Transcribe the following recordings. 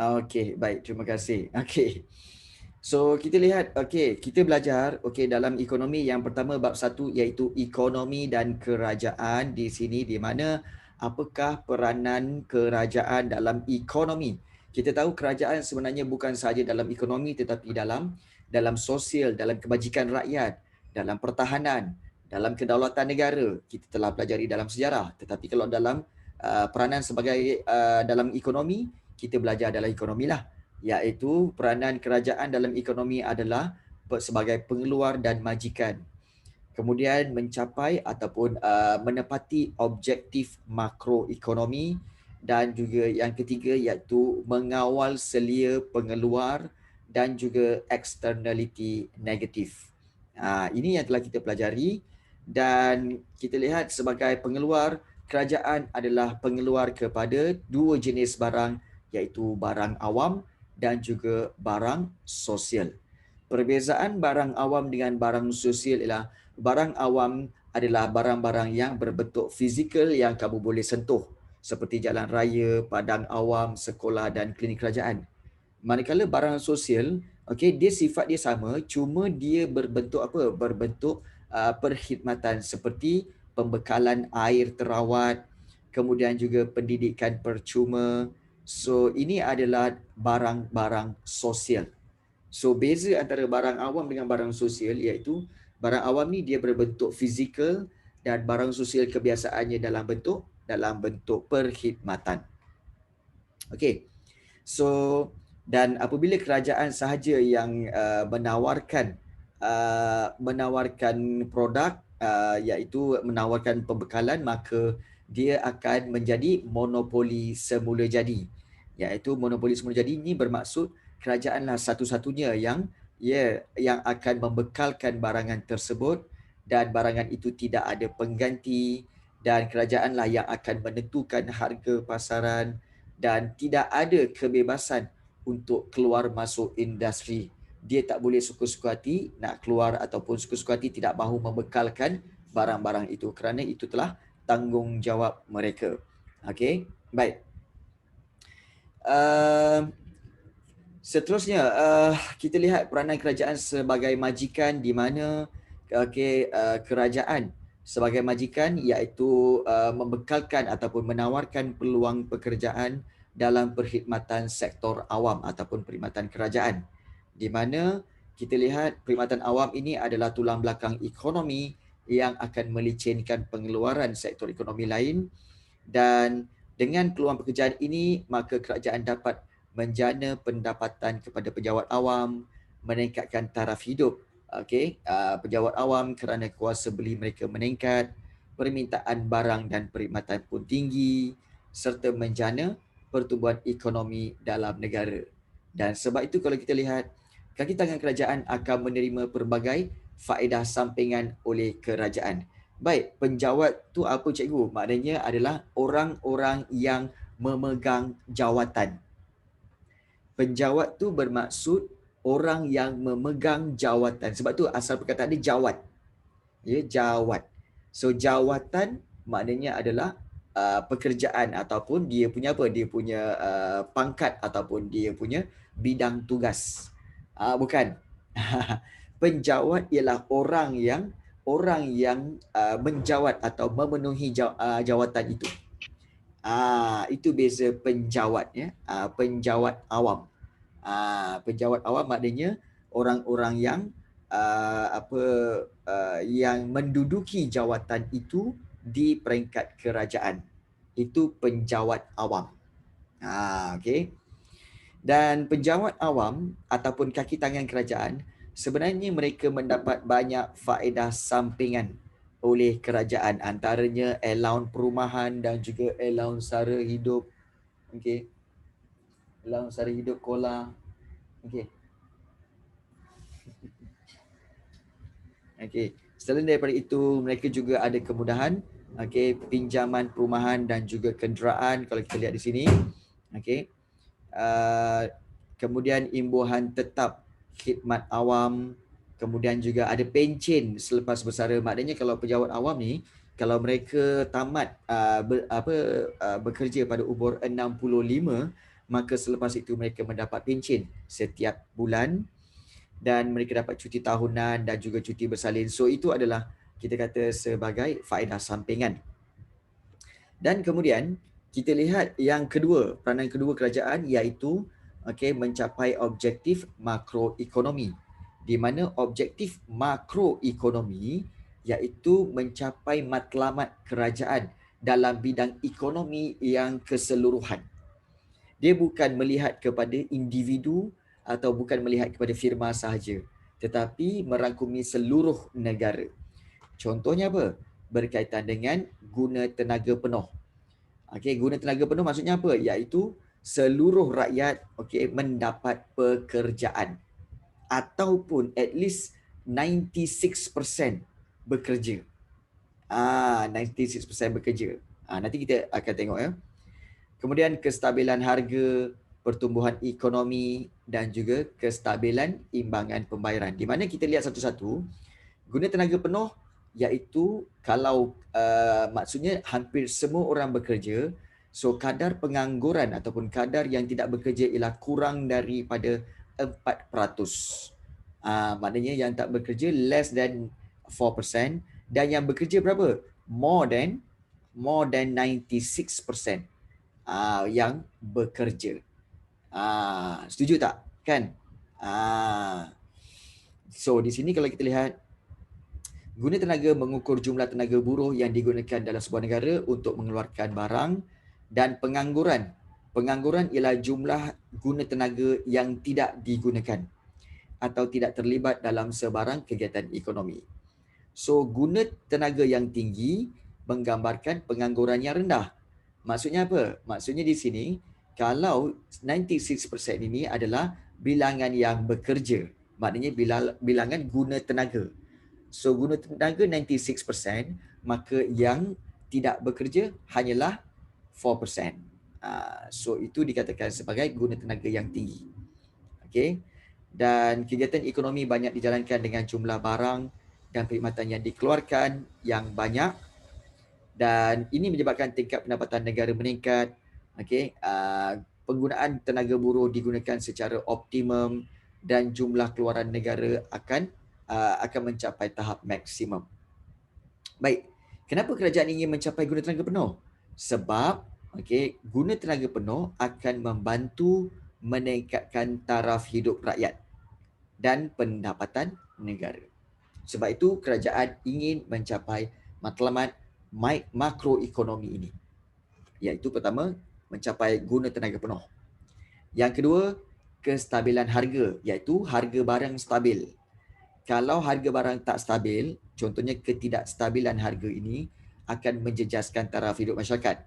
Okey, baik. Terima kasih. Okey. So kita lihat, okey, kita belajar dalam ekonomi yang pertama bab 1 iaitu ekonomi dan kerajaan di sini, di mana apakah peranan kerajaan dalam ekonomi. Kita tahu kerajaan sebenarnya bukan sahaja dalam ekonomi tetapi dalam sosial, dalam kebajikan rakyat, dalam pertahanan, dalam kedaulatan negara. Kita telah pelajari dalam sejarah, tetapi kalau dalam peranan sebagai dalam ekonomi, kita belajar dalam ekonomi lah, iaitu peranan kerajaan dalam ekonomi adalah sebagai pengeluar dan majikan. Kemudian mencapai ataupun menepati objektif makroekonomi, dan juga yang ketiga iaitu mengawal selia pengeluar dan juga externality negatif. Ini yang telah kita pelajari, dan kita lihat sebagai pengeluar, kerajaan adalah pengeluar kepada dua jenis barang, iaitu barang awam dan juga barang sosial. Perbezaan barang awam dengan barang sosial ialah barang awam adalah barang-barang yang berbentuk fizikal yang kamu boleh sentuh, seperti jalan raya, padang awam, sekolah dan klinik kerajaan. Manakala barang sosial, dia sifat dia sama, cuma dia berbentuk apa? Berbentuk perkhidmatan seperti pembekalan air terawat, kemudian juga pendidikan percuma. So ini adalah barang-barang sosial. So beza antara barang awam dengan barang sosial iaitu barang awam ni dia berbentuk fizikal dan barang sosial kebiasaannya dalam bentuk perkhidmatan. Okey. So dan apabila kerajaan sahaja yang menawarkan produk, iaitu menawarkan pembekalan, maka dia akan menjadi monopoli semula jadi. Iaitu monopoli semula jadi ini bermaksud kerajaanlah satu-satunya yang akan membekalkan barangan tersebut, dan barangan itu tidak ada pengganti, dan kerajaanlah yang akan menentukan harga pasaran, dan tidak ada kebebasan untuk keluar masuk industri. Dia tak boleh suka-suka hati nak keluar ataupun suka-suka hati tidak mahu membekalkan barang-barang itu, kerana itu telah tanggungjawab mereka. Okey, baik. Seterusnya, kita lihat peranan kerajaan sebagai majikan, di mana kerajaan sebagai majikan iaitu membekalkan ataupun menawarkan peluang pekerjaan dalam perkhidmatan sektor awam ataupun perkhidmatan kerajaan, di mana kita lihat perkhidmatan awam ini adalah tulang belakang ekonomi yang akan melicinkan pengeluaran sektor ekonomi lain, dan dengan peluang pekerjaan ini maka kerajaan dapat menjana pendapatan kepada pejabat awam, meningkatkan taraf hidup pejabat awam kerana kuasa beli mereka meningkat, permintaan barang dan perkhidmatan pun tinggi, serta menjana pertumbuhan ekonomi dalam negara. Dan sebab itu kalau kita lihat, kaki tangan kerajaan akan menerima pelbagai faedah sampingan oleh kerajaan. Baik, penjawat tu apa cikgu? Maknanya adalah orang-orang yang memegang jawatan. Penjawat tu bermaksud orang yang memegang jawatan. Sebab tu asal perkataan dia jawat. Ya, jawat. So jawatan maknanya adalah pekerjaan ataupun dia punya apa? Dia punya pangkat ataupun dia punya bidang tugas. Bukan. Penjawat ialah orang yang menjawat atau memenuhi jawatan itu. Itu beza penjawat ya. Penjawat awam. Penjawat awam maknanya orang-orang yang yang menduduki jawatan itu di peringkat kerajaan. Itu penjawat awam. Okey. Dan penjawat awam ataupun kaki tangan kerajaan, sebenarnya mereka mendapat banyak faedah sampingan oleh kerajaan, antaranya allowance perumahan dan juga allowance sara hidup. Okey. Allowance sara hidup kolah. Okey. Okey. Selain daripada itu, mereka juga ada kemudahan pinjaman perumahan dan juga kenderaan kalau kita lihat di sini. Okey. Kemudian imbuhan tetap khidmat awam, kemudian juga ada pencen selepas bersara. Maknanya kalau pejabat awam ni, kalau mereka tamat bekerja pada umur 65, maka selepas itu mereka mendapat pencen setiap bulan dan mereka dapat cuti tahunan dan juga cuti bersalin. So itu adalah kita kata sebagai faedah sampingan. Dan kemudian kita lihat yang kedua, peranan kedua kerajaan iaitu mencapai objektif makroekonomi, di mana objektif makroekonomi iaitu mencapai matlamat kerajaan dalam bidang ekonomi yang keseluruhan. Dia bukan melihat kepada individu atau bukan melihat kepada firma sahaja, tetapi merangkumi seluruh negara. Contohnya apa? Berkaitan dengan guna tenaga penuh. Guna tenaga penuh maksudnya apa? Iaitu seluruh rakyat mendapat pekerjaan ataupun at least 96% bekerja. 96% bekerja. Nanti kita akan tengok ya. Kemudian kestabilan harga, pertumbuhan ekonomi dan juga kestabilan imbangan pembayaran. Di mana kita lihat satu-satu, guna tenaga penuh iaitu kalau maksudnya hampir semua orang bekerja, so kadar pengangguran ataupun kadar yang tidak bekerja ialah kurang daripada 4%. Maknanya yang tak bekerja less than 4% dan yang bekerja berapa? More than 96% yang bekerja. Setuju tak? Kan? So di sini kalau kita lihat, guna tenaga mengukur jumlah tenaga buruh yang digunakan dalam sebuah negara untuk mengeluarkan barang, dan pengangguran. Pengangguran ialah jumlah guna tenaga yang tidak digunakan atau tidak terlibat dalam sebarang kegiatan ekonomi. So guna tenaga yang tinggi menggambarkan pengangguran yang rendah. Maksudnya apa? Maksudnya di sini kalau 96% ini adalah bilangan yang bekerja, maknanya bilangan guna tenaga. So guna tenaga 96%, maka yang tidak bekerja hanyalah 4%. So itu dikatakan sebagai guna tenaga yang tinggi. Dan kegiatan ekonomi banyak dijalankan dengan jumlah barang dan perkhidmatan yang dikeluarkan yang banyak, dan ini menyebabkan tingkat pendapatan negara meningkat. Penggunaan tenaga buruh digunakan secara optimum dan jumlah keluaran negara akan mencapai tahap maksimum. Baik, kenapa kerajaan ingin mencapai guna tenaga penuh? Sebab guna tenaga penuh akan membantu meningkatkan taraf hidup rakyat dan pendapatan negara. Sebab itu kerajaan ingin mencapai matlamat makroekonomi ini. Iaitu pertama, mencapai guna tenaga penuh. Yang kedua, kestabilan harga, iaitu harga barang stabil. Kalau harga barang tak stabil, contohnya ketidakstabilan harga ini akan menjejaskan taraf hidup masyarakat.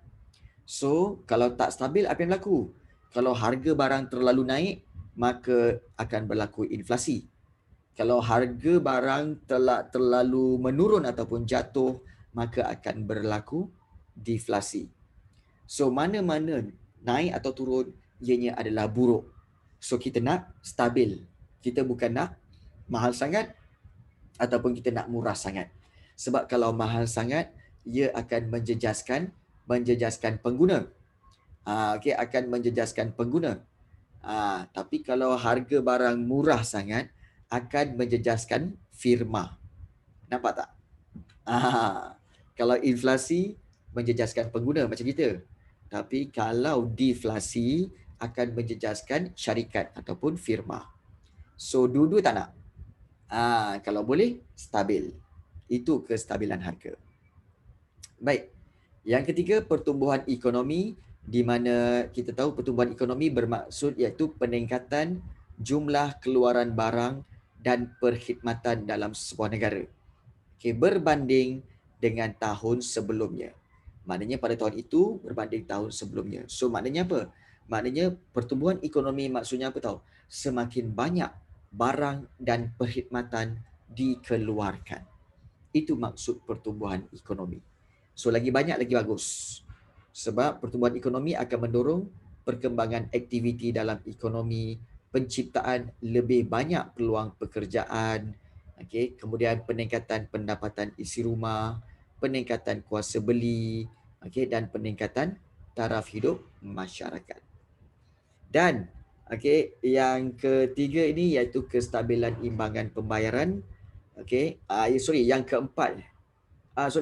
So, kalau tak stabil, apa yang berlaku? Kalau harga barang terlalu naik, maka akan berlaku inflasi. Kalau harga barang terlalu menurun ataupun jatuh, maka akan berlaku deflasi. So, mana-mana naik atau turun, ianya adalah buruk. So, kita nak stabil. Kita bukan nak mahal sangat ataupun kita nak murah sangat. Sebab kalau mahal sangat, ia akan menjejaskan pengguna. Akan menjejaskan pengguna. Tapi kalau harga barang murah sangat, akan menjejaskan firma. Nampak tak? Kalau inflasi, menjejaskan pengguna macam kita. Tapi kalau deflasi, akan menjejaskan syarikat ataupun firma. So, dua-dua tak nak. Kalau boleh, stabil. Itu kestabilan harga. Baik. Yang ketiga, pertumbuhan ekonomi, di mana kita tahu pertumbuhan ekonomi bermaksud iaitu peningkatan jumlah keluaran barang dan perkhidmatan dalam sebuah negara. Berbanding dengan tahun sebelumnya. Maknanya pada tahun itu berbanding tahun sebelumnya. So maknanya apa? Maknanya pertumbuhan ekonomi maksudnya apa tahu? Semakin banyak barang dan perkhidmatan dikeluarkan. Itu maksud pertumbuhan ekonomi. So lagi banyak lagi bagus. Sebab pertumbuhan ekonomi akan mendorong perkembangan aktiviti dalam ekonomi, penciptaan lebih banyak peluang pekerjaan, kemudian peningkatan pendapatan isi rumah, peningkatan kuasa beli, dan peningkatan taraf hidup masyarakat. Dan okey, yang ketiga ini iaitu kestabilan imbangan pembayaran. Okey, yang keempat.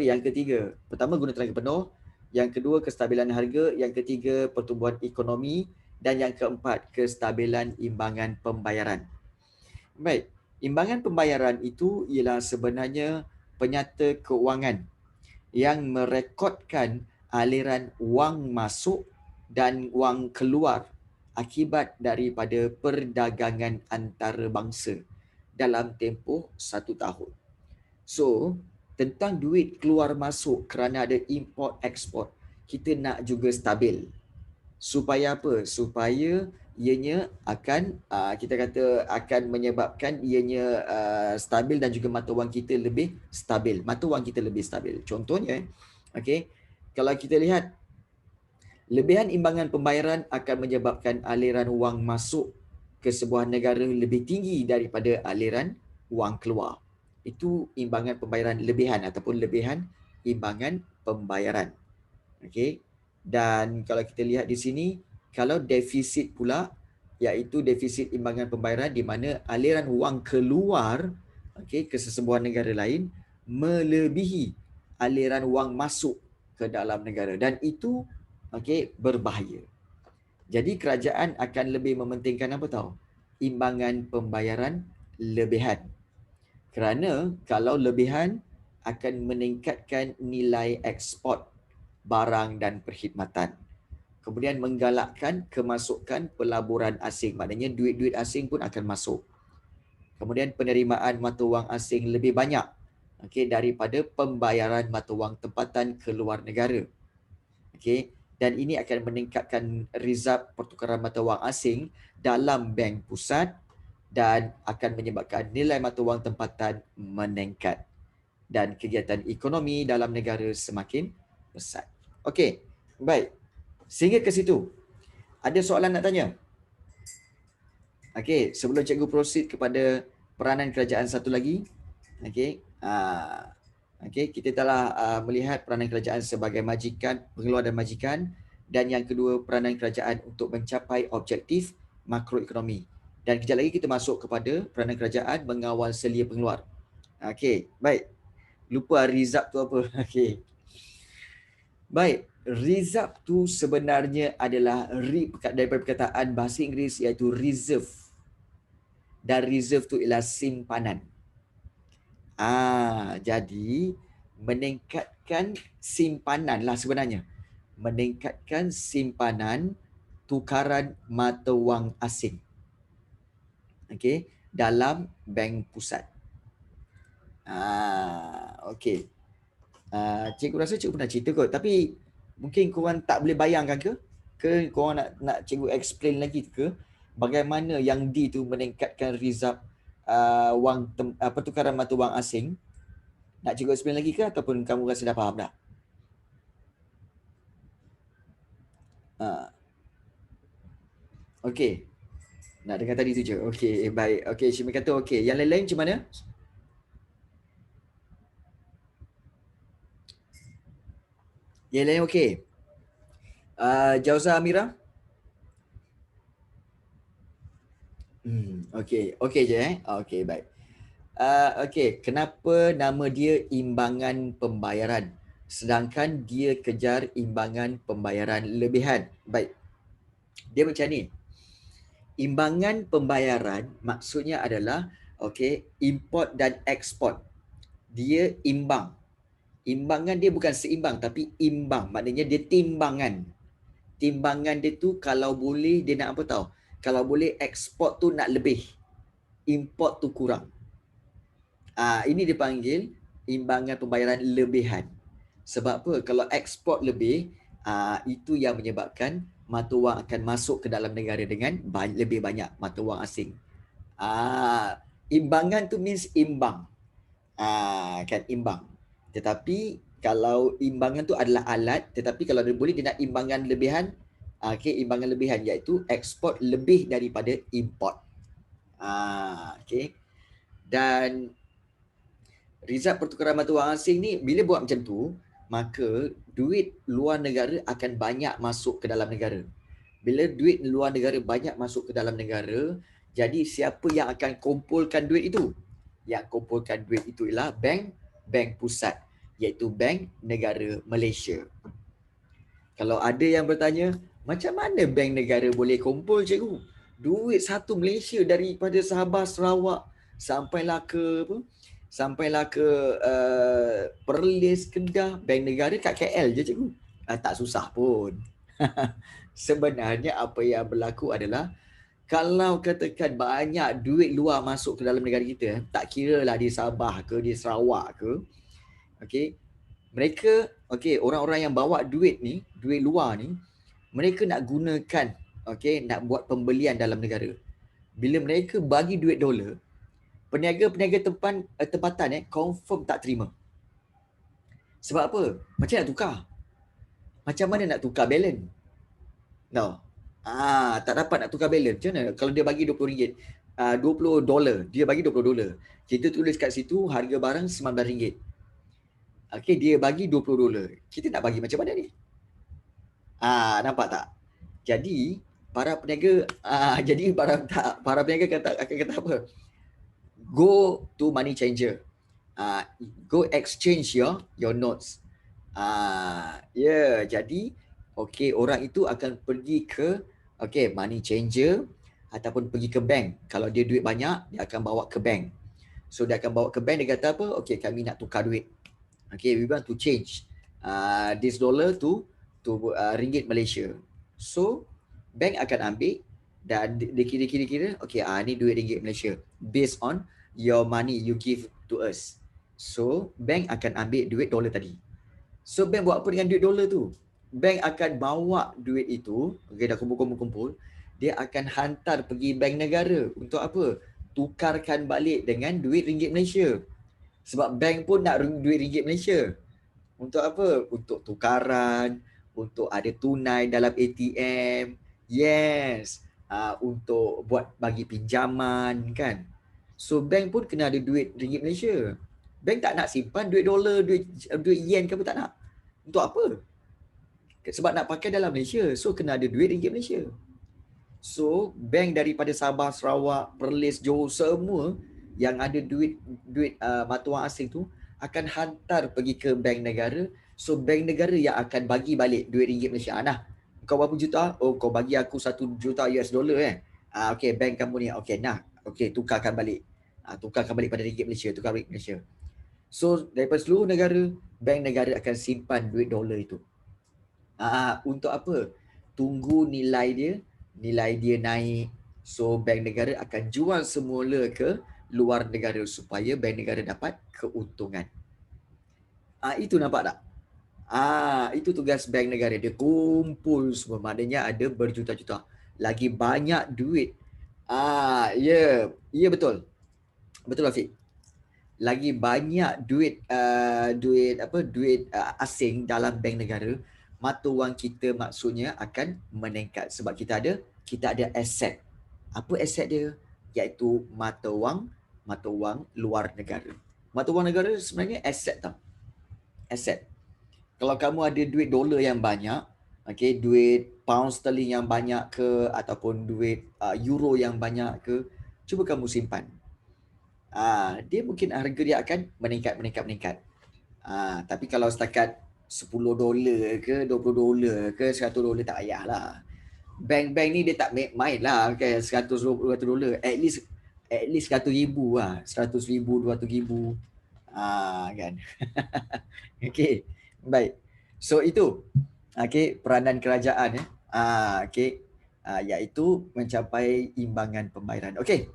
Yang ketiga. Pertama, guna tenaga penuh. Yang kedua, kestabilan harga. Yang ketiga, pertumbuhan ekonomi. Dan yang keempat, kestabilan imbangan pembayaran. Baik, imbangan pembayaran itu ialah sebenarnya penyata keuangan yang merekodkan aliran wang masuk dan wang keluar akibat daripada perdagangan antarabangsa dalam tempoh 1 tahun. So, tentang duit keluar masuk kerana ada import ekspor, kita nak juga stabil. Supaya apa? Supaya ianya akan kita kata akan menyebabkan ianya stabil dan juga mata wang kita lebih stabil. Mata wang kita lebih stabil. Contohnya, okey, kalau kita lihat lebihan imbangan pembayaran akan menyebabkan aliran wang masuk ke sebuah negara lebih tinggi daripada aliran wang keluar. Itu imbangan pembayaran lebihan ataupun lebihan imbangan pembayaran. Okey. Dan kalau kita lihat di sini, kalau defisit pula, iaitu defisit imbangan pembayaran di mana aliran wang keluar ke sesebuah negara lain melebihi aliran wang masuk ke dalam negara, dan itu berbahaya. Jadi kerajaan akan lebih mementingkan apa tahu? Imbangan pembayaran lebihan. Kerana kalau lebihan akan meningkatkan nilai ekspor barang dan perkhidmatan. Kemudian menggalakkan kemasukan pelaburan asing. Maknanya duit-duit asing pun akan masuk. Kemudian penerimaan mata wang asing lebih banyak daripada pembayaran mata wang tempatan ke luar negara. Dan ini akan meningkatkan rizab pertukaran mata wang asing dalam bank pusat dan akan menyebabkan nilai mata wang tempatan meningkat dan kegiatan ekonomi dalam negara semakin besar. Okey, baik. Sehingga ke situ, ada soalan nak tanya? Okey, sebelum cikgu proceed kepada peranan kerajaan satu lagi. Okey, kita telah melihat peranan kerajaan sebagai majikan, pengeluar dan majikan, dan yang kedua peranan kerajaan untuk mencapai objektif makroekonomi. Dan kejap lagi kita masuk kepada peranan kerajaan mengawal selia pengeluar. Okey, baik. Lupa rizab tu apa. Okey. Baik, reserve tu sebenarnya adalah daripada perkataan bahasa Inggeris iaitu reserve. Dan reserve tu ialah simpanan. Jadi meningkatkan simpanan lah sebenarnya. Meningkatkan simpanan tukaran mata wang asing. Dalam bank pusat. Okey. Cikgu rasa cikgu pernah cerita kot, tapi mungkin korang tak boleh bayangkan ke? Ke korang nak cikgu explain lagi ke bagaimana yang D tu meningkatkan rizab pertukaran mata wang asing? Nak cikgu explain lagi ke ataupun kamu rasa dah faham dah? Okey. Nak dengar tadi tu je. Okey, baik. Okey, Syimi kata okey. Yang lain-lain macam mana? Yang lain okey. Jauza Amira? Okey. Okey je Okey, baik. Okey, kenapa nama dia imbangan pembayaran sedangkan dia kejar imbangan pembayaran lebihan? Baik. Dia macam ni. Imbangan pembayaran maksudnya adalah import dan ekspor. Dia imbang. Imbangan dia bukan seimbang tapi imbang. Maknanya dia timbangan. Timbangan dia tu kalau boleh dia nak apa tahu? Kalau boleh ekspor tu nak lebih. Import tu kurang. Ini dipanggil imbangan pembayaran lebihan. Sebab apa? Kalau ekspor lebih, itu yang menyebabkan mata wang akan masuk ke dalam negara dengan lebih banyak mata wang asing. Imbangan tu means imbang. Kan imbang. Tetapi kalau imbangan tu adalah alat, tetapi kalau dia boleh dia nak imbangan lebihan, imbangan lebihan iaitu ekspor lebih daripada import. Dan rizab pertukaran mata wang asing ni bila buat macam tu, maka duit luar negara akan banyak masuk ke dalam negara. Bila duit luar negara banyak masuk ke dalam negara, jadi siapa yang akan kumpulkan duit itu? Yang kumpulkan duit itu ialah bank pusat, iaitu Bank Negara Malaysia. Kalau ada yang bertanya, macam mana bank negara boleh kumpul cikgu? Duit satu Malaysia daripada Sabah Sarawak sampailah ke apa? Sampailah ke Perlis, Kedah, bank negara kat KL je cikgu. Tak susah pun. Sebenarnya apa yang berlaku adalah kalau katakan banyak duit luar masuk ke dalam negara kita, tak kira lah di Sabah ke, di Sarawak ke, okey, mereka, okey, orang-orang yang bawa duit ni, duit luar ni, mereka nak gunakan, okey, nak buat pembelian dalam negara. Bila mereka bagi duit dolar, peniaga-peniaga tempatan confirm tak terima. Sebab apa? Macam nak tukar? Macam mana nak tukar balance? No. Tak dapat nak tukar balance. Macam mana? Kalau dia bagi RM20, $20, dia bagi $20. Kita tulis kat situ harga barang RM19. Okey, dia bagi $20. Kita nak bagi macam mana ni? Nampak tak? Jadi para peniaga para peniaga akan kata apa? Go to money changer. Go exchange your notes. Jadi okey, orang itu akan pergi ke money changer ataupun pergi ke bank. Kalau dia duit banyak, dia akan bawa ke bank. So dia akan bawa ke bank, dia kata apa? Okey, kami nak tukar duit. Okay, we want to change this dollar to ringgit Malaysia. So bank akan ambil dan dia kira-kira, okay, ni duit ringgit Malaysia based on your money you give to us. So bank akan ambil duit dolar tadi. So bank buat apa dengan duit dolar tu? Bank akan bawa duit itu, okay, dah kumpul, dia akan hantar pergi bank negara. Untuk apa? Tukarkan balik dengan duit ringgit Malaysia. Sebab bank pun nak duit ringgit Malaysia. Untuk apa? Untuk tukaran, untuk ada tunai dalam ATM. Yes. Untuk buat bagi pinjaman kan. So bank pun kena ada duit ringgit Malaysia. Bank tak nak simpan duit dolar, duit yen ke apa, tak nak. Untuk apa? Sebab nak pakai dalam Malaysia. So kena ada duit ringgit Malaysia. So bank daripada Sabah, Sarawak, Perlis, Johor, semua yang ada duit mata wang asing tu akan hantar pergi ke bank negara. So bank negara yang akan bagi balik duit ringgit Malaysia. Kau berapa juta? Oh, kau bagi aku $1 juta US dollar okey, bank kamu ni. Okey, okey, tukarkan balik. Tukarkan balik pada ringgit Malaysia, tukar ringgit Malaysia. So daripada seluruh negara, bank negara akan simpan duit dolar itu. Untuk apa? Tunggu nilai dia naik. So bank negara akan jual semula ke luar negara supaya bank negara dapat keuntungan. Itu nampak tak? Itu tugas bank negara. Dia kumpul semua. Maknanya ada berjuta-juta. Lagi banyak duit. Ya betul. Betul Afiq. Lagi banyak duit asing dalam bank negara, mata wang kita maksudnya akan meningkat sebab kita ada aset. Apa aset dia? Iaitu mata wang luar negara. Mata wang negara sebenarnya aset tau. Aset. Kalau kamu ada duit dolar yang banyak, okey, duit pound sterling yang banyak ke ataupun duit euro yang banyak ke, cuba kamu simpan. Dia mungkin harga dia akan meningkat. Tapi kalau setakat $10 ke, $20 ke, $100 tak payahlah. Bank-bank ni dia tak main lah, okay, $100. At least $100,000 lah. $100,000, $200,000. Kan. Okay, baik. So itu peranan kerajaan iaitu mencapai imbangan pembayaran. Okay.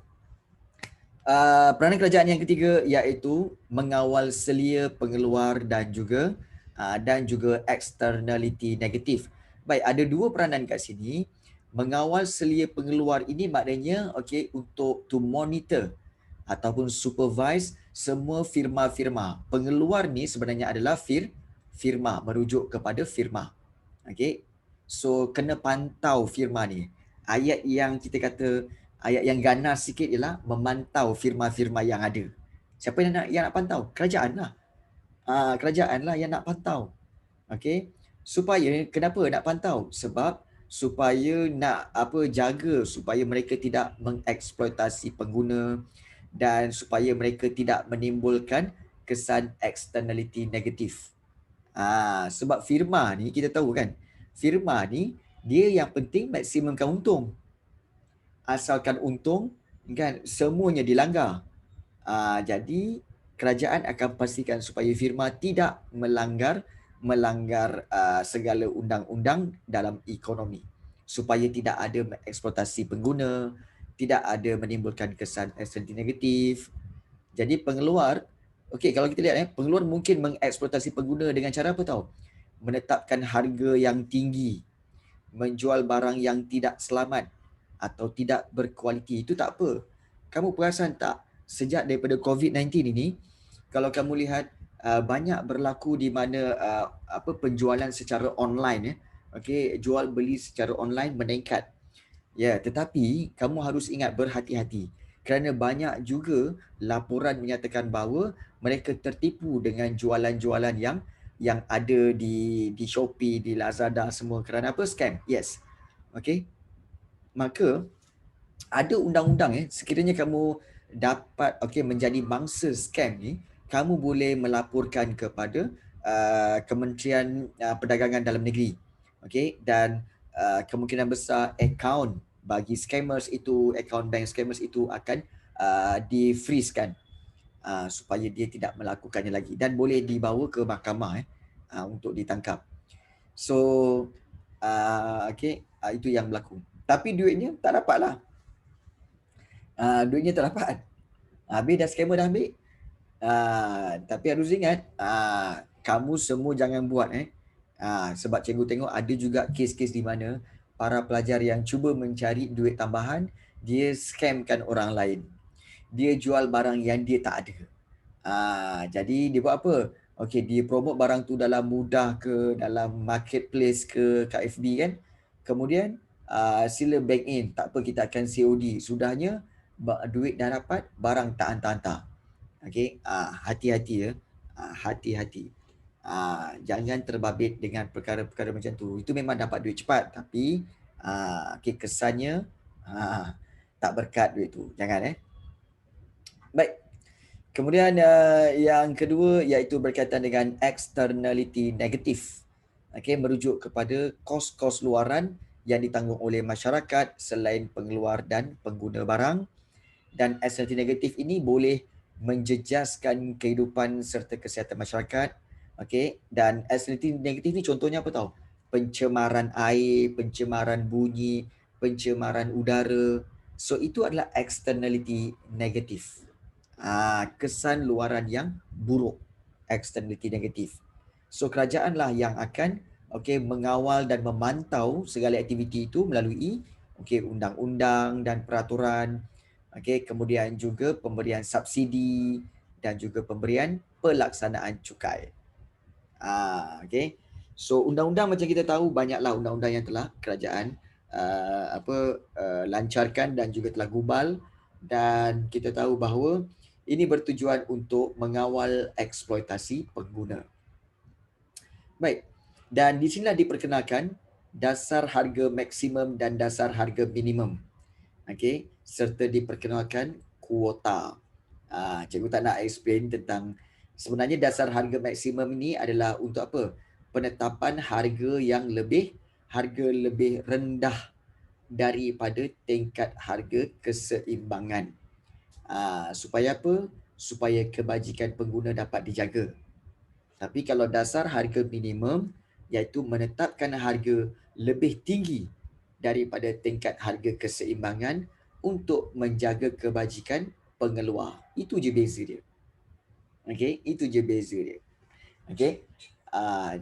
Peranan kerajaan yang ketiga iaitu mengawal selia pengeluar dan juga externality negatif. Baik, ada dua peranan kat sini. Mengawal selia pengeluar ini maknanya untuk to monitor ataupun supervise semua firma-firma. Pengeluar ni sebenarnya adalah firma, merujuk kepada firma. So kena pantau firma ni. Ayat yang kita kata ayat yang ganas sikit ialah memantau firma-firma yang ada. Siapa yang nak pantau? Kerajaan lah. Kerajaan lah yang nak pantau. Supaya kenapa nak pantau? Sebab supaya nak jaga supaya mereka tidak mengeksploitasi pengguna dan supaya mereka tidak menimbulkan kesan externality negatif. Sebab firma ni kita tahu kan, firma ni dia yang penting maksimumkan untung. Asalkan untung kan semuanya dilanggar. Jadi kerajaan akan pastikan supaya firma tidak melanggar segala undang-undang dalam ekonomi supaya tidak ada eksploitasi pengguna, tidak ada menimbulkan kesan eksternaliti negatif. Jadi pengeluar, okey kalau kita lihat pengeluar mungkin mengeksploitasi pengguna dengan cara apa tahu? Menetapkan harga yang tinggi, menjual barang yang tidak selamat atau tidak berkualiti. Itu tak apa. Kamu perasan tak sejak daripada COVID-19 ini, kalau kamu lihat banyak berlaku di mana penjualan secara online jual beli secara online meningkat. Ya, tetapi kamu harus ingat berhati-hati kerana banyak juga laporan menyatakan bahawa mereka tertipu dengan jualan-jualan yang ada di Shopee, di Lazada semua kerana apa? Scam. Yes. Okey. Maka ada undang-undang sekiranya kamu dapat menjadi mangsa scam ni, kamu boleh melaporkan kepada Kementerian Perdagangan Dalam Negeri. Okey, dan kemungkinan besar akaun bagi scammers itu, akaun bank scammers itu akan di-freeze-kan supaya dia tidak melakukannya lagi dan boleh dibawa ke mahkamah untuk ditangkap. So itu yang berlaku. Tapi duitnya tak dapat lah. Duitnya tak dapat. Habis dah scammer dah ambil. Tapi harus ingat, kamu semua jangan buat sebab cikgu tengok ada juga kes-kes di mana para pelajar yang cuba mencari duit tambahan, dia scamkan orang lain. Dia jual barang yang dia tak ada. Jadi dia buat apa? Okey, dia promote barang tu dalam Mudah ke, dalam marketplace ke, KFB kan. Kemudian sila bank in, tak apa kita akan COD. Sudahnya duit dah dapat, barang tak hantar-hantar. Okey, hati-hati ya. Hati-hati. Jangan terbabit dengan perkara-perkara macam tu. Itu memang dapat duit cepat tapi kesannya tak berkat duit tu. Jangan Baik. Kemudian yang kedua iaitu berkaitan dengan externality negatif. Merujuk kepada kos-kos luaran yang ditanggung oleh masyarakat selain pengeluar dan pengguna barang. Dan externality negatif ini boleh menjejaskan kehidupan serta kesihatan masyarakat. Dan externality negatif ni contohnya apa tahu? Pencemaran air, pencemaran bunyi, pencemaran udara. So itu adalah externality negatif. Kesan luaran yang buruk, externality negatif. So kerajaanlah yang akan mengawal dan memantau segala aktiviti itu melalui undang-undang dan peraturan, kemudian juga pemberian subsidi dan juga pemberian pelaksanaan cukai. So undang-undang macam kita tahu banyaklah undang-undang yang telah kerajaan lancarkan dan juga telah gubal, dan kita tahu bahawa ini bertujuan untuk mengawal eksploitasi pengguna. Baik, dan di sinilah diperkenalkan dasar harga maksimum dan dasar harga minimum. Serta diperkenalkan kuota. Cikgu tak nak explain tentang sebenarnya dasar harga maksimum ini adalah untuk apa? Penetapan harga yang lebih rendah daripada tingkat harga keseimbangan. Supaya apa? Supaya kebajikan pengguna dapat dijaga. Tapi kalau dasar harga minimum iaitu menetapkan harga lebih tinggi daripada tingkat harga keseimbangan untuk menjaga kebajikan pengeluar. Itu je beza dia. Itu je beza dia.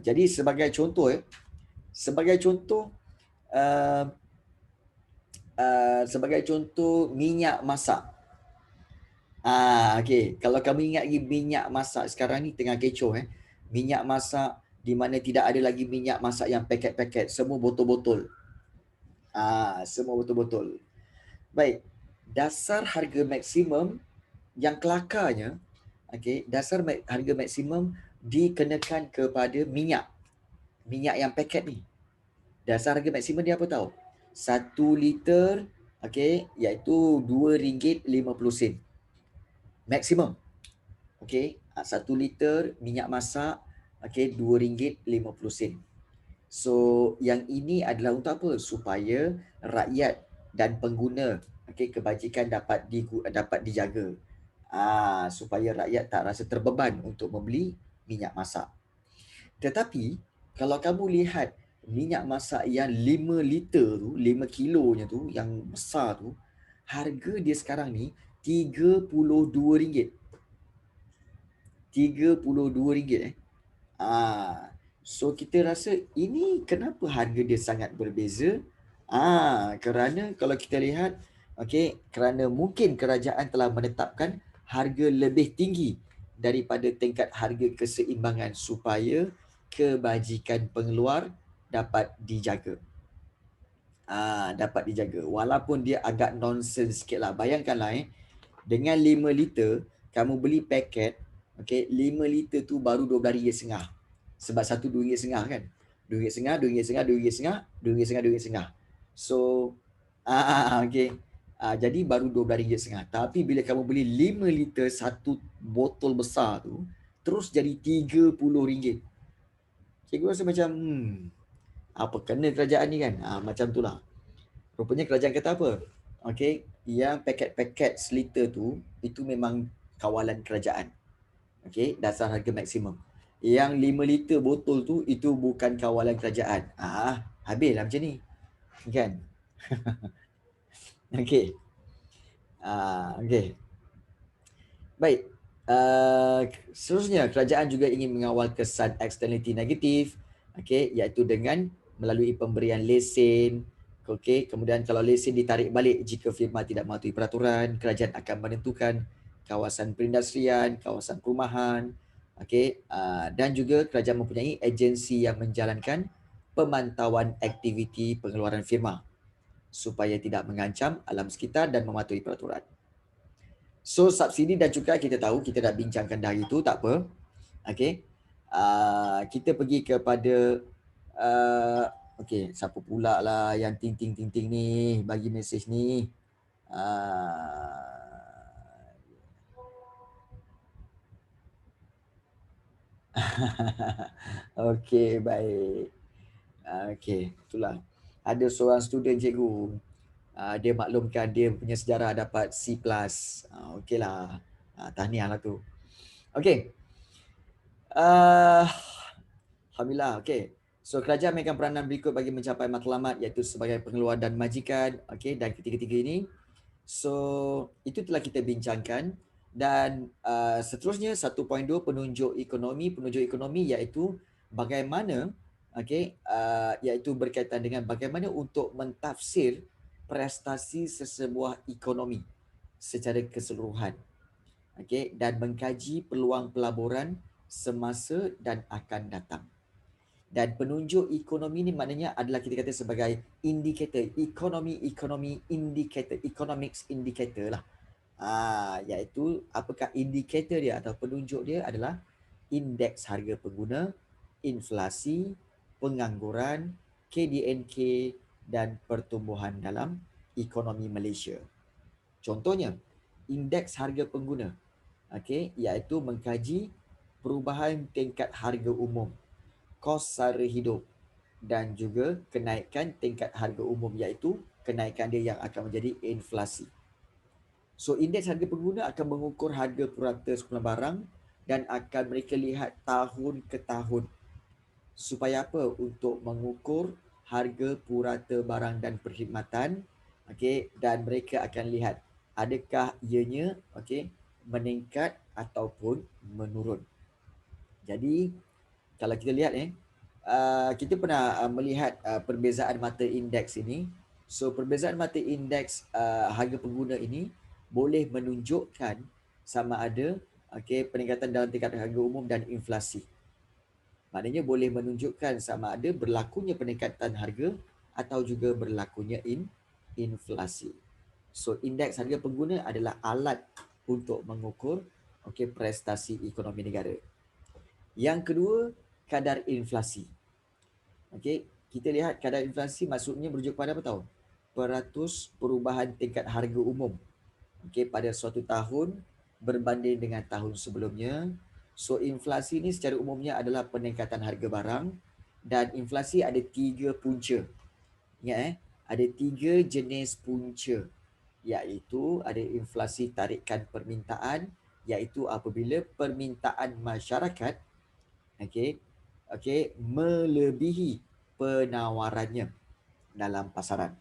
Jadi sebagai contoh sebagai contoh minyak masak. Kalau kami ingat lagi minyak masak sekarang ni tengah kecoh minyak masak di mana tidak ada lagi minyak masak yang paket-paket, semua botol-botol. Semua botol-botol. Baik, dasar harga maksimum yang kelakarnya, dasar harga maksimum dikenakan kepada minyak yang paket ni. Dasar harga maksimum dia apa tahu? 1 liter, okey, iaitu RM2.50. Maksimum. Okey, 1 liter minyak masak, okey, RM2.50. So, yang ini adalah untuk apa? Supaya rakyat dan pengguna, okey, kebajikan dapat dijaga. Supaya rakyat tak rasa terbeban untuk membeli minyak masak. Tetapi kalau kamu lihat minyak masak yang 5 liter tu, 5 kilonya tu, yang besar tu, harga dia sekarang ni RM32. RM32. So kita rasa ini kenapa harga dia sangat berbeza? Kerana kalau kita lihat, okey, kerana mungkin kerajaan telah menetapkan harga lebih tinggi daripada tingkat harga keseimbangan supaya kebajikan pengeluar dapat dijaga. Dapat dijaga. Walaupun dia agak nonsense sikitlah. Bayangkanlah dengan 5 liter kamu beli paket, okey, 5 liter tu baru RM12.5. Sebab satu RM2.5 kan. RM2.5, RM2.5, RM2.5, RM2.5, RM2.5. So, okey. Jadi baru RM12.5. Tapi bila kamu beli 5 liter satu botol besar tu, terus jadi RM30. Cikgu rasa macam, apa kena kerajaan ni kan? Macam tu lah. Rupanya kerajaan kata apa? Okey, yang paket-paket seliter tu, itu memang kawalan kerajaan. Okey, dasar harga maksimum. Yang 5 liter botol tu, itu bukan kawalan kerajaan. Habislah macam ni. Kan? Okey. Okey. Baik. Seterusnya, kerajaan juga ingin mengawal kesan eksternaliti negatif, okey, iaitu dengan melalui pemberian lesen. Okey, kemudian kalau lesen ditarik balik jika firma tidak mematuhi peraturan, kerajaan akan menentukan kawasan perindustrian, kawasan perumahan, okey, dan juga kerajaan mempunyai agensi yang menjalankan pemantauan aktiviti pengeluaran firma supaya tidak mengancam alam sekitar dan mematuhi peraturan. So subsidi dan cukai kita tahu, kita dah bincangkan dah itu, tak apa. Okey. Kita pergi kepada okey, siapa pula lah yang ting ni bagi mesej ni. Okey, baik. Okey, itulah. Ada seorang student cikgu. Dia maklumkan dia punya sejarah dapat C+. Okeylah. Tahniah lah tu. Okey. Alhamdulillah. Okey. So kerajaan mainkan peranan berikut bagi mencapai matlamat iaitu sebagai pengeluar dan majikan. Okey, dan ketiga-tiga ini. So itu telah kita bincangkan dan seterusnya 1.2 penunjuk ekonomi. Penunjuk ekonomi iaitu bagaimana, okey, iaitu berkaitan dengan bagaimana untuk mentafsir prestasi sesebuah ekonomi secara keseluruhan. Okey, dan mengkaji peluang pelaburan semasa dan akan datang. Dan penunjuk ekonomi ni maknanya adalah kita kata sebagai indikator, ekonomi indikator, economics indicator lah. Iaitu apakah indikator dia atau penunjuk dia adalah indeks harga pengguna, inflasi, pengangguran, KDNK dan pertumbuhan dalam ekonomi Malaysia. Contohnya, indeks harga pengguna, okey, iaitu mengkaji perubahan tingkat harga umum, kos sara hidup dan juga kenaikan tingkat harga umum iaitu kenaikan dia yang akan menjadi inflasi. So indeks harga pengguna akan mengukur harga purata sejumlah barang dan akan mereka lihat tahun ke tahun. Supaya apa? Untuk mengukur harga purata barang dan perkhidmatan, okey, dan mereka akan lihat adakah ianya okey meningkat ataupun menurun. Jadi kalau kita lihat kita pernah melihat perbezaan mata indeks ini. So perbezaan mata indeks harga pengguna ini boleh menunjukkan sama ada peningkatan dalam tingkat harga umum dan inflasi. Maknanya boleh menunjukkan sama ada berlakunya peningkatan harga atau juga berlakunya inflasi. So indeks harga pengguna adalah alat untuk mengukur prestasi ekonomi negara. Yang kedua, kadar inflasi. Okey, kita lihat kadar inflasi maksudnya merujuk pada apa tahu? Peratus perubahan tingkat harga umum. Okey, pada suatu tahun berbanding dengan tahun sebelumnya. So inflasi ni secara umumnya adalah peningkatan harga barang, dan inflasi ada 3 punca. Ingat ada 3 jenis punca, iaitu ada inflasi tarikan permintaan, iaitu apabila permintaan masyarakat melebihi penawarannya dalam pasaran.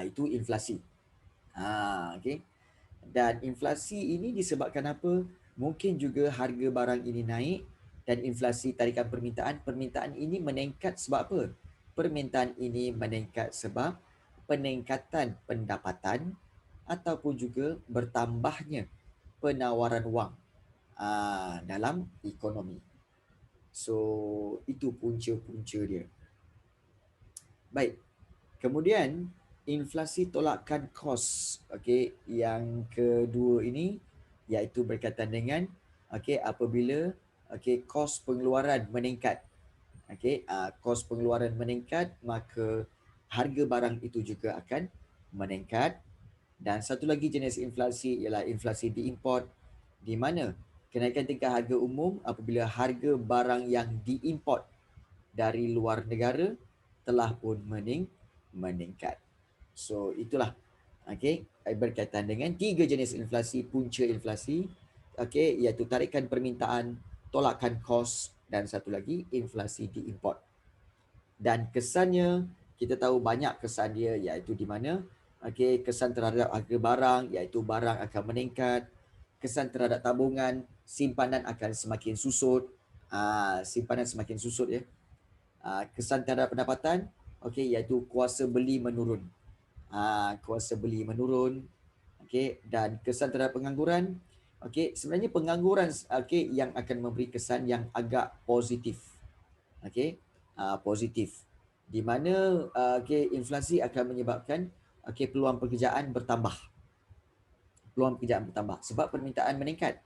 Itu inflasi. Okey. Dan inflasi ini disebabkan apa? Mungkin juga harga barang ini naik, dan inflasi tarikan permintaan. Permintaan ini meningkat sebab apa? Permintaan ini meningkat sebab peningkatan pendapatan ataupun juga bertambahnya penawaran wang dalam ekonomi. So, itu punca-punca dia. Baik. Kemudian inflasi tolakan kos, yang kedua ini iaitu berkaitan dengan apabila kos pengeluaran meningkat. Kos pengeluaran meningkat, maka harga barang itu juga akan meningkat. Dan satu lagi jenis inflasi ialah inflasi diimport, di mana kenaikan tingkat harga umum apabila harga barang yang diimport dari luar negara telah pun meningkat. So itulah berkaitan dengan 3 jenis inflasi, punca inflasi, iaitu tarikan permintaan, tolakan kos, dan satu lagi inflasi diimport. Dan kesannya, kita tahu banyak kesan dia, iaitu di mana kesan terhadap harga barang, iaitu barang akan meningkat. Kesan terhadap tabungan, simpanan akan semakin susut. Simpanan semakin susut ya. Kesan terhadap pendapatan, iaitu kuasa beli menurun. Kuasa beli menurun. Dan kesan terhadap pengangguran, sebenarnya pengangguran yang akan memberi kesan yang agak positif. Positif, di mana inflasi akan menyebabkan peluang pekerjaan bertambah. Peluang pekerjaan bertambah sebab permintaan meningkat.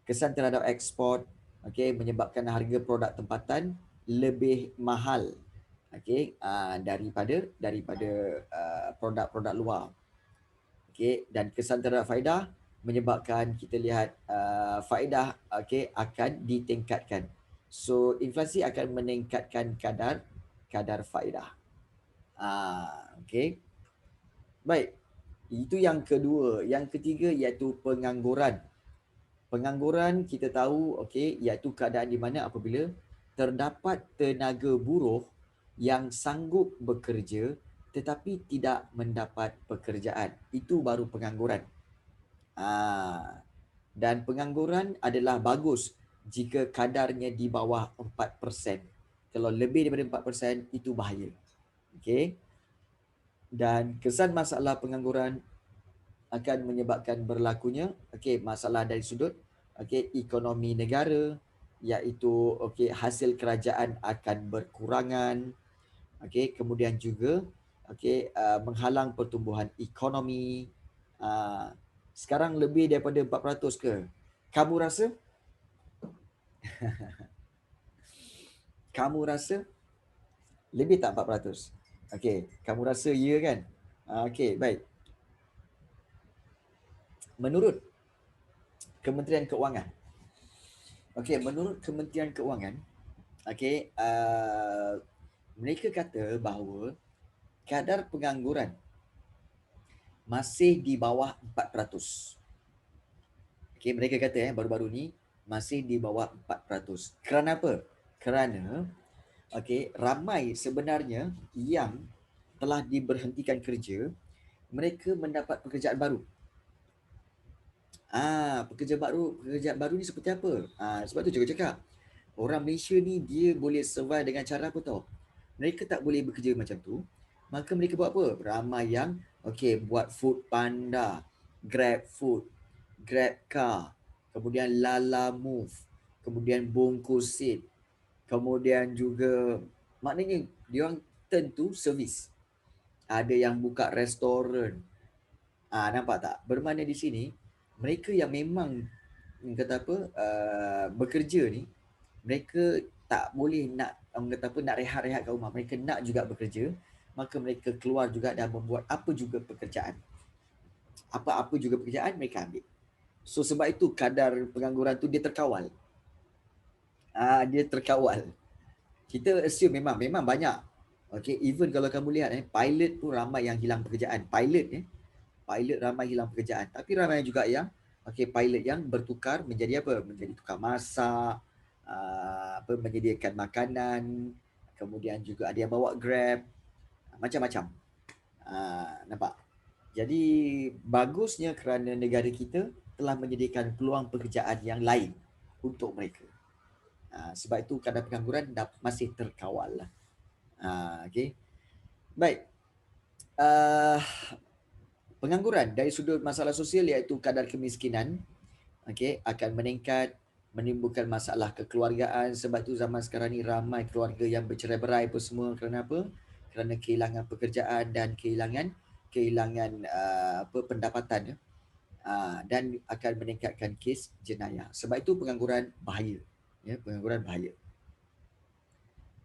Kesan terhadap ekspor, menyebabkan harga produk tempatan lebih mahal daripada produk-produk luar. Dan kesan terhadap faedah menyebabkan kita lihat faedah akan ditingkatkan. So inflasi akan meningkatkan kadar faedah. Baik. Itu yang kedua. Yang ketiga iaitu pengangguran. Pengangguran kita tahu iaitu keadaan di mana apabila terdapat tenaga buruh yang sanggup bekerja tetapi tidak mendapat pekerjaan. Itu baru pengangguran. Dan pengangguran adalah bagus jika kadarnya di bawah 4%. Kalau lebih daripada 4%, itu bahaya. Dan kesan masalah pengangguran akan menyebabkan berlakunya masalah dari sudut ekonomi negara, iaitu hasil kerajaan akan berkurangan, kemudian juga menghalang pertumbuhan ekonomi. Sekarang lebih daripada 4% ke? Kamu rasa? Kamu rasa lebih tak 4%? Kamu rasa ya kan? Baik. Menurut Kementerian Keuangan. Menurut Kementerian Keuangan, mereka kata bahawa kadar pengangguran masih di bawah 4%. Mereka kata baru-baru ni masih di bawah 4%. Kerana apa? Kerana ramai sebenarnya yang telah diberhentikan kerja, mereka mendapat pekerjaan baru. Pekerjaan baru ni seperti apa? Sebab tu cikgu cakap, orang Malaysia ni dia boleh survive dengan cara apa tau? Mereka tak boleh bekerja macam tu, maka mereka buat apa? Ramai yang buat food panda, grab food, grab car, kemudian Lala Move, kemudian bungkus seat, kemudian juga maknanya diorang turn to service. Ada yang buka restoran. Nampak tak? Bermakna di sini mereka yang memang kata apa bekerja ni, mereka tak boleh nak orang kata apa, nak rehat-rehat kat rumah. Mereka nak juga bekerja, maka mereka keluar juga dan membuat apa juga pekerjaan. Apa-apa juga pekerjaan mereka ambil. So sebab itu kadar pengangguran tu dia terkawal. Dia terkawal. Kita assume memang banyak. Okay, even kalau kamu lihat pilot pun ramai yang hilang pekerjaan. Pilot ramai hilang pekerjaan. Tapi ramai juga yang pilot yang bertukar menjadi apa? Menjadi tukar masak, menyediakan makanan, kemudian juga ada yang bawa Grab, macam-macam. Nampak? Jadi bagusnya kerana negara kita telah menyediakan peluang pekerjaan yang lain untuk mereka. Sebab itu kadar pengangguran masih terkawal lah. Okay. Baik. Pengangguran dari sudut masalah sosial iaitu kadar kemiskinan akan meningkat, menimbulkan masalah kekeluargaan. Sebab tu zaman sekarang ni ramai keluarga yang bercerai-berai apa semua. Kerana apa? Kerana kehilangan pekerjaan dan kehilangan pendapatan dan akan meningkatkan kes jenayah. Sebab itu pengangguran bahaya. Pengangguran bahaya.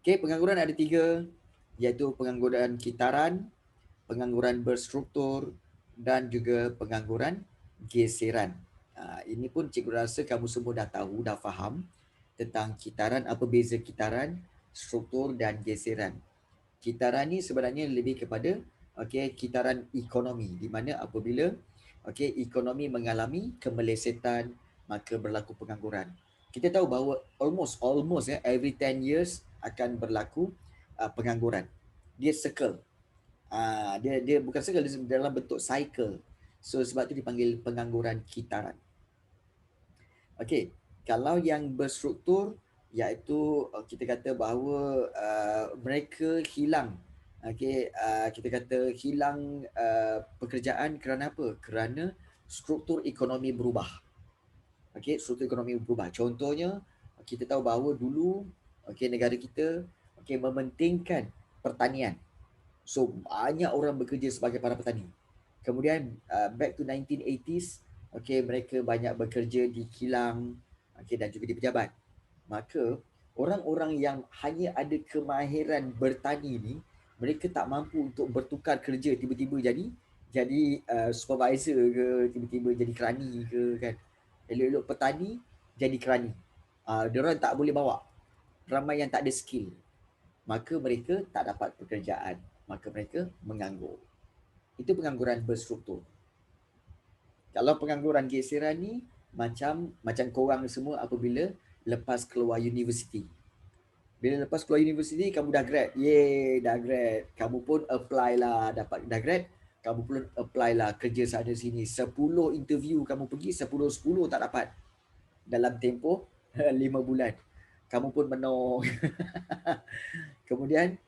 Pengangguran ada 3, iaitu pengangguran kitaran, pengangguran berstruktur dan juga pengangguran geseran. Ini pun cikgu rasa kamu semua dah tahu, dah faham tentang kitaran, apa beza kitaran, struktur dan geseran. Kitaran ni sebenarnya lebih kepada kitaran ekonomi, di mana apabila ekonomi mengalami kemelesetan maka berlaku pengangguran. Kita tahu bahawa almost every 10 years akan berlaku pengangguran. Dia circle. Dia bukan circle, dia dalam bentuk cycle. So sebab tu dipanggil pengangguran kitaran. Okey, kalau yang berstruktur iaitu kita kata bahawa mereka hilang kita kata hilang pekerjaan kerana apa? Kerana struktur ekonomi berubah. Struktur ekonomi berubah. Contohnya kita tahu bahawa dulu negara kita mementingkan pertanian. So banyak orang bekerja sebagai para petani. Kemudian back to 1980s, mereka banyak bekerja di kilang dan juga di pejabat. Maka orang-orang yang hanya ada kemahiran bertani ni, mereka tak mampu untuk bertukar kerja tiba-tiba jadi supervisor ke, tiba-tiba jadi kerani ke kan. Elok-elok petani jadi kerani. Diorang tak boleh bawa. Ramai yang tak ada skill. Maka mereka tak dapat pekerjaan. Maka mereka menganggur. Itu pengangguran berstruktur. Kalau pengangguran geseran ni macam korang semua apabila lepas keluar universiti. Bila lepas keluar universiti kamu dah grad. Dah grad. Kamu pun apply lah, dapat dah grad. Kamu pun apply lah kerja sana sini. 10 interview kamu pergi, 10 tak dapat. Dalam tempoh 5 bulan. Kamu pun menong. Kemudian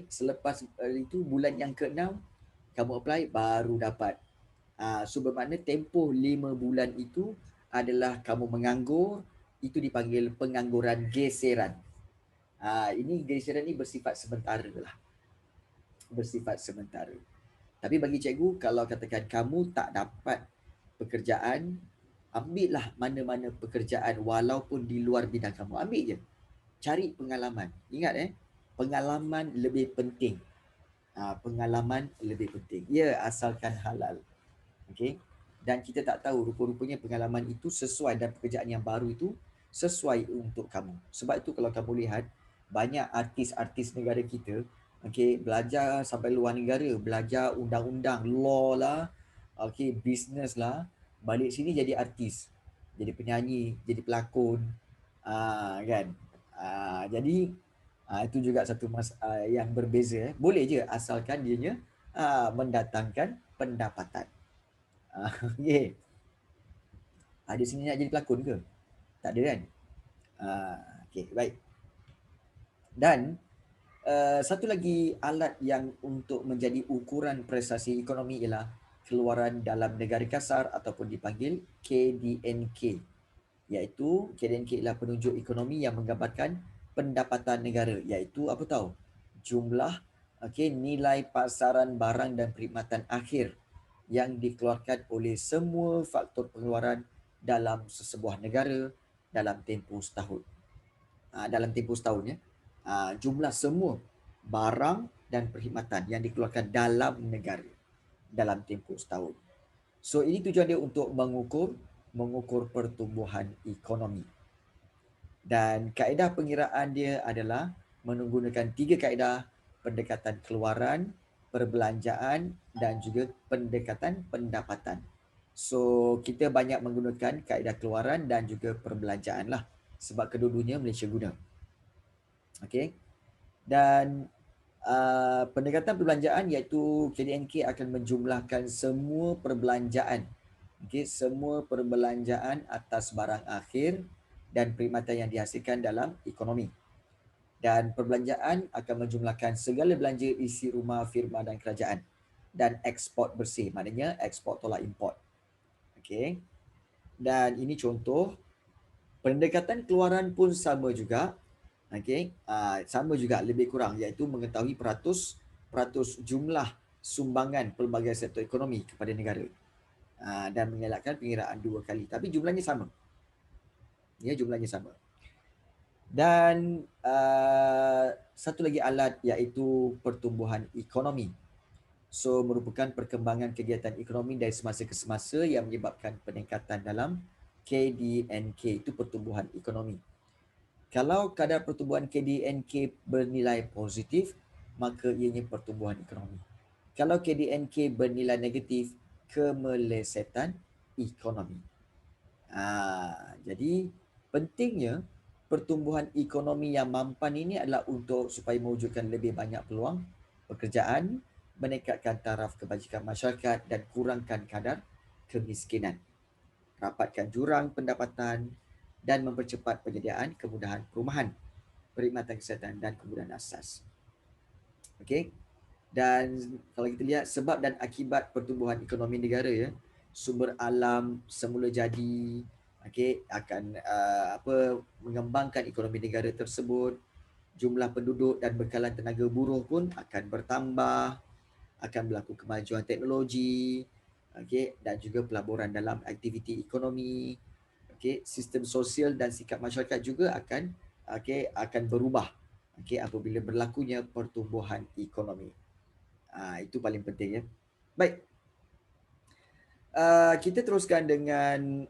selepas itu bulan yang ke-6 kamu apply baru dapat. So bermakna tempoh 5 bulan itu adalah kamu menganggur. Itu dipanggil pengangguran geseran. Ini geseran ni bersifat sementara lah. Bersifat sementara. Tapi bagi cikgu, kalau katakan kamu tak dapat pekerjaan, ambillah mana-mana pekerjaan walaupun di luar bidang kamu. Ambil je. Cari pengalaman. Ingat pengalaman lebih penting. Pengalaman lebih penting. Ya, asalkan halal. Dan kita tak tahu rupa-rupanya pengalaman itu sesuai dan pekerjaan yang baru itu sesuai untuk kamu. Sebab itu kalau kamu lihat banyak artis-artis negara kita belajar sampai luar negara, belajar undang-undang, law lah, business lah, balik sini jadi artis, jadi penyanyi, jadi pelakon, kan. Jadi itu juga satu yang berbeza. Boleh je asalkan dianya mendatangkan pendapatan. Ada sini nak jadi pelakon ke? Tak ada kan? Baik. Dan satu lagi alat yang untuk menjadi ukuran prestasi ekonomi ialah keluaran dalam negara kasar ataupun dipanggil KDNK. Iaitu KDNK ialah penunjuk ekonomi yang menggambarkan pendapatan negara. Iaitu apa tahu? Jumlah nilai pasaran barang dan perkhidmatan akhir yang dikeluarkan oleh semua faktor pengeluaran dalam sesebuah negara dalam tempoh setahun. dalam tempoh setahun ya. Jumlah semua barang dan perkhidmatan yang dikeluarkan dalam negara dalam tempoh setahun. So ini tujuan dia untuk mengukur pertumbuhan ekonomi. Dan kaedah pengiraan dia adalah menggunakan 3 kaedah: pendekatan keluaran, perbelanjaan dan juga pendekatan pendapatan. So kita banyak menggunakan kaedah keluaran dan juga perbelanjaan lah, sebab kedua-duanya Malaysia guna. Okey. Dan pendekatan perbelanjaan iaitu KDNK akan menjumlahkan semua perbelanjaan, semua perbelanjaan atas barang akhir dan perkhidmatan yang dihasilkan dalam ekonomi. Dan perbelanjaan akan menjumlahkan segala belanja isi rumah, firma dan kerajaan. Dan ekspor bersih, maknanya ekspor tolak import. Okey. Dan ini contoh. Pendekatan keluaran pun sama juga. Okey, sama juga lebih kurang, iaitu mengetahui peratus jumlah sumbangan pelbagai sektor ekonomi kepada negara. Dan mengelakkan pengiraan 2 kali. Tapi jumlahnya sama. Ya, jumlahnya sama. Dan satu lagi alat iaitu pertumbuhan ekonomi. So merupakan perkembangan kegiatan ekonomi dari semasa ke semasa yang menyebabkan peningkatan dalam KDNK, itu pertumbuhan ekonomi. Kalau kadar pertumbuhan KDNK bernilai positif, maka ianya pertumbuhan ekonomi. Kalau KDNK bernilai negatif, kemelesetan ekonomi. Jadi pentingnya pertumbuhan ekonomi yang mampan ini adalah untuk supaya mewujudkan lebih banyak peluang pekerjaan, meningkatkan taraf kebajikan masyarakat dan kurangkan kadar kemiskinan, rapatkan jurang pendapatan dan mempercepat penyediaan kemudahan perumahan, perkhidmatan kesihatan dan kemudahan asas. Okey. Dan kalau kita lihat sebab dan akibat pertumbuhan ekonomi negara ya, sumber alam semula jadi, okey, akan mengembangkan ekonomi negara tersebut. Jumlah penduduk dan bekalan tenaga buruh pun akan bertambah, akan berlaku kemajuan teknologi, okey, dan juga pelaburan dalam aktiviti ekonomi. Okey, sistem sosial dan sikap masyarakat juga akan berubah. Okey, apabila berlakunya pertumbuhan ekonomi. Itu paling penting ya. Baik. Kita teruskan dengan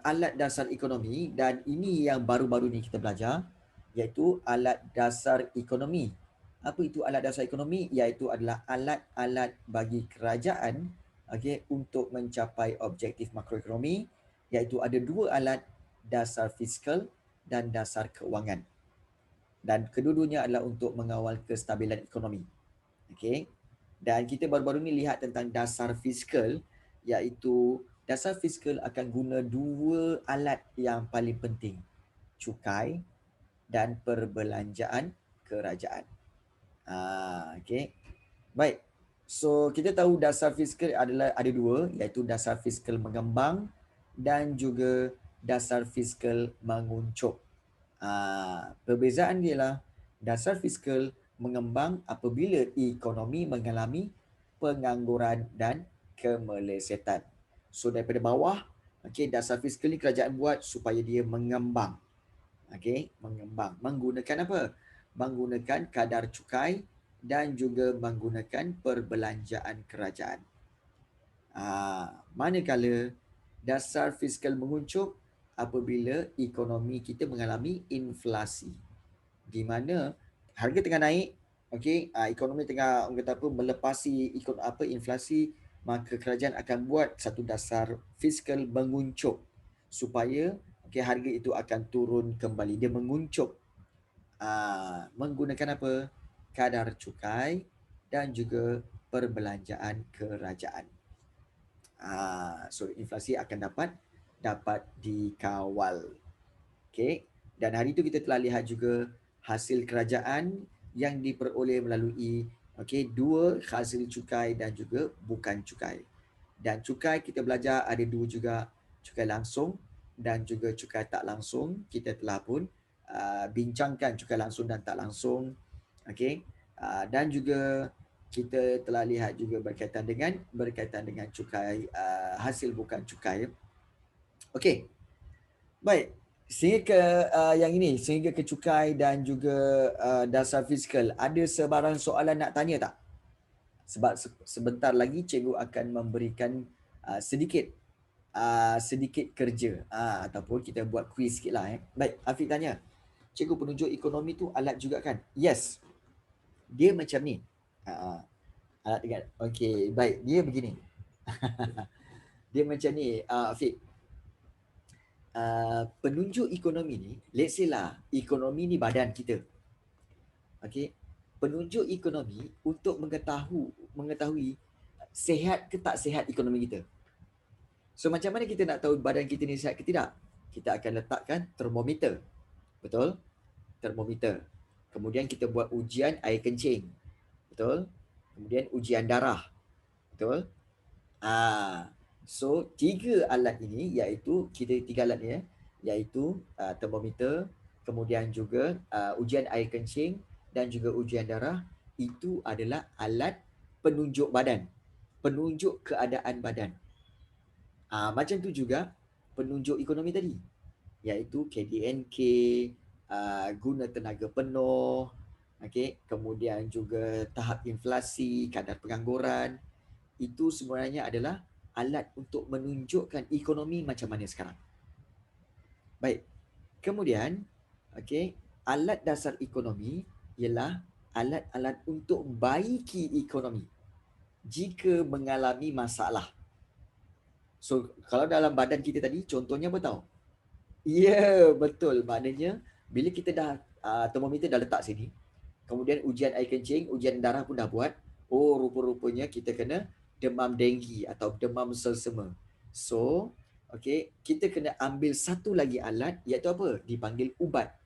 alat dasar ekonomi, dan ini yang baru-baru ni kita belajar, iaitu alat dasar ekonomi. Apa itu alat dasar ekonomi? Iaitu adalah alat-alat bagi kerajaan untuk mencapai objektif makroekonomi, iaitu ada 2 alat: dasar fiskal dan dasar keuangan. Dan kedua-duanya adalah untuk mengawal kestabilan ekonomi. Okey. Dan kita baru-baru ni lihat tentang dasar fiskal, iaitu dasar fiskal akan guna 2 alat yang paling penting: cukai dan perbelanjaan kerajaan. Okey. Baik. So kita tahu dasar fiskal adalah ada 2, iaitu dasar fiskal mengembang dan juga dasar fiskal menguncup. Perbezaan dia lah, dasar fiskal mengembang apabila ekonomi mengalami pengangguran dan kemelesetan. So daripada bawah, dasar fiskal ni kerajaan buat supaya dia mengembang. Mengembang. Menggunakan apa? Menggunakan kadar cukai dan juga menggunakan perbelanjaan kerajaan. Manakala dasar fiskal menguncup apabila ekonomi kita mengalami inflasi, di mana harga tengah naik, ekonomi tengah melepasi inflasi, maka kerajaan akan buat satu dasar fiskal menguncup supaya harga itu akan turun kembali. Dia menguncup menggunakan apa? Kadar cukai dan juga perbelanjaan kerajaan. So inflasi akan dapat dikawal. Okey. Dan hari itu kita telah lihat juga hasil kerajaan yang diperoleh melalui 2 hasil cukai dan juga bukan cukai. Dan cukai kita belajar ada 2 juga, cukai langsung dan juga cukai tak langsung. Kita telah pun bincangkan cukai langsung dan tak langsung. Okey. Dan juga kita telah lihat juga berkaitan dengan cukai hasil bukan cukai. Okey. Baik. Sehingga ke yang ini, sehingga ke cukai dan juga dasar fiskal. Ada sebarang soalan nak tanya tak? Sebab sebentar lagi cikgu akan memberikan sedikit kerja ataupun kita buat kuis sikit lah. Baik, Afiq tanya. Cikgu, penunjuk ekonomi tu alat juga kan? Yes. Dia macam ni. Alat ingat. Okey, baik. Dia begini. Dia macam ni, Afiq. Penunjuk ekonomi ni, let's say lah, ekonomi ni badan kita. Okey. Penunjuk ekonomi untuk mengetahui sihat ke tak sihat ekonomi kita. So macam mana kita nak tahu badan kita ni sihat ke tidak? Kita akan letakkan termometer. Betul? Termometer. Kemudian kita buat ujian air kencing. Betul? Kemudian ujian darah. Betul? So 3 alat ini iaitu tiga alat ni iaitu termometer, kemudian juga ujian air kencing dan juga ujian darah, itu adalah alat penunjuk badan, penunjuk keadaan badan. Macam tu juga penunjuk ekonomi tadi, iaitu KDNK, guna tenaga penuh, kemudian juga tahap inflasi, kadar pengangguran. Itu sebenarnya adalah alat untuk menunjukkan ekonomi macam mana sekarang. Baik. Kemudian, alat dasar ekonomi ialah alat-alat untuk baiki ekonomi jika mengalami masalah. So, kalau dalam badan kita tadi, contohnya apa tahu? Ya, betul. Maknanya, bila kita dah termometer dah letak sini, kemudian ujian air kencing, ujian darah pun dah buat, rupa-rupanya kita kena demam denggi atau demam selsema. So, kita kena ambil satu lagi alat, iaitu apa? Dipanggil ubat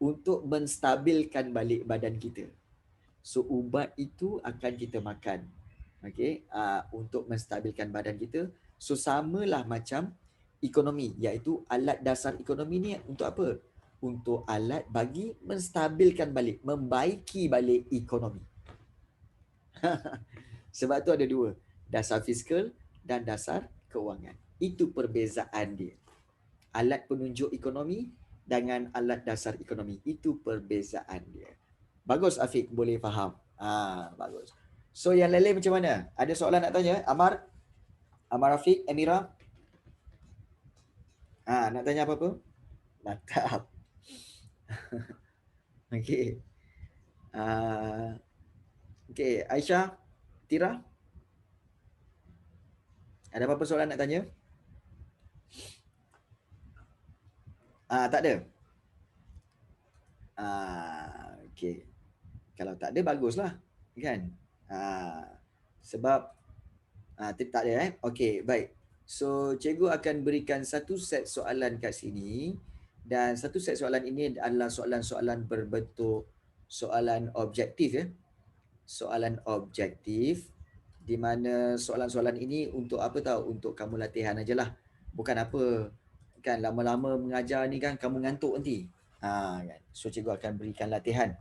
untuk menstabilkan balik badan kita. So, ubat itu akan kita makan. Untuk menstabilkan badan kita. So, samalah macam ekonomi, iaitu alat dasar ekonomi ni untuk apa? Untuk alat bagi menstabilkan balik, membaiki balik ekonomi. Sebab tu ada dua, dasar fiskal dan dasar keuangan. Itu perbezaan dia. Alat penunjuk ekonomi dengan alat dasar ekonomi. Itu perbezaan dia. Bagus Afiq, boleh faham. Bagus. So yang lain macam mana? Ada soalan nak tanya? Amar Afiq, Amira? Nak tanya apa-apa? Mantap. Okey. Aisyah, Tira? Ada apa-apa soalan nak tanya? Tak ada? Okey. Kalau tak ada, baguslah. Kan? Sebab tak ada Okey, baik. So, cikgu akan berikan satu set soalan kat sini. Dan satu set soalan ini adalah soalan-soalan berbentuk soalan objektif. Soalan objektif. Di mana soalan-soalan ini untuk apa tahu? Untuk kamu latihan ajalah. Bukan apa. Kan lama-lama mengajar ni kan kamu ngantuk nanti. Kan? So, cikgu akan berikan latihan.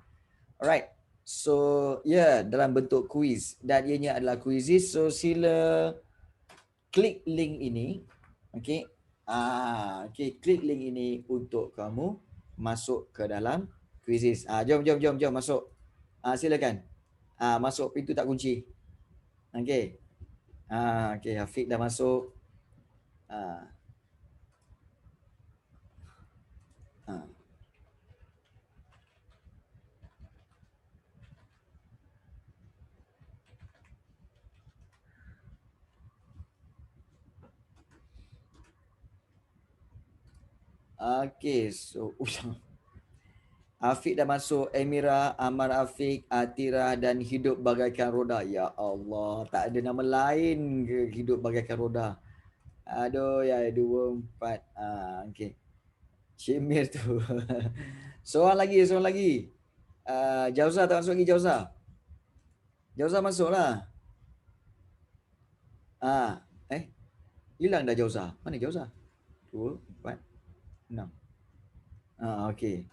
Alright. So, dalam bentuk kuis. Dan ianya adalah kuisis. So, sila klik link ini. Klik link ini untuk kamu masuk ke dalam kuisis. Jom masuk. Silakan. Masuk, pintu tak kunci. Hafiq dah masuk. So Afiq dah masuk, Amira, Amar Afiq, Atira dan hidup bagaikan roda. Ya Allah, tak ada nama lain ke hidup bagaikan roda? Aduh, 2, 4. Cimir tu. Seorang lagi. Jauza tak masuk lagi, Jauza. Jauza masuklah. Hilang dah Jauza. Mana Jauza? 2, 4, 6. Okey.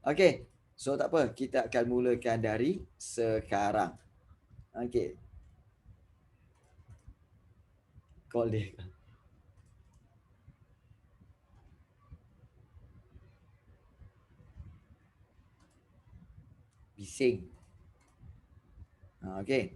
Okey. So tak apa, kita akan mulakan dari sekarang. Okey. Call dia. Bising. Okey.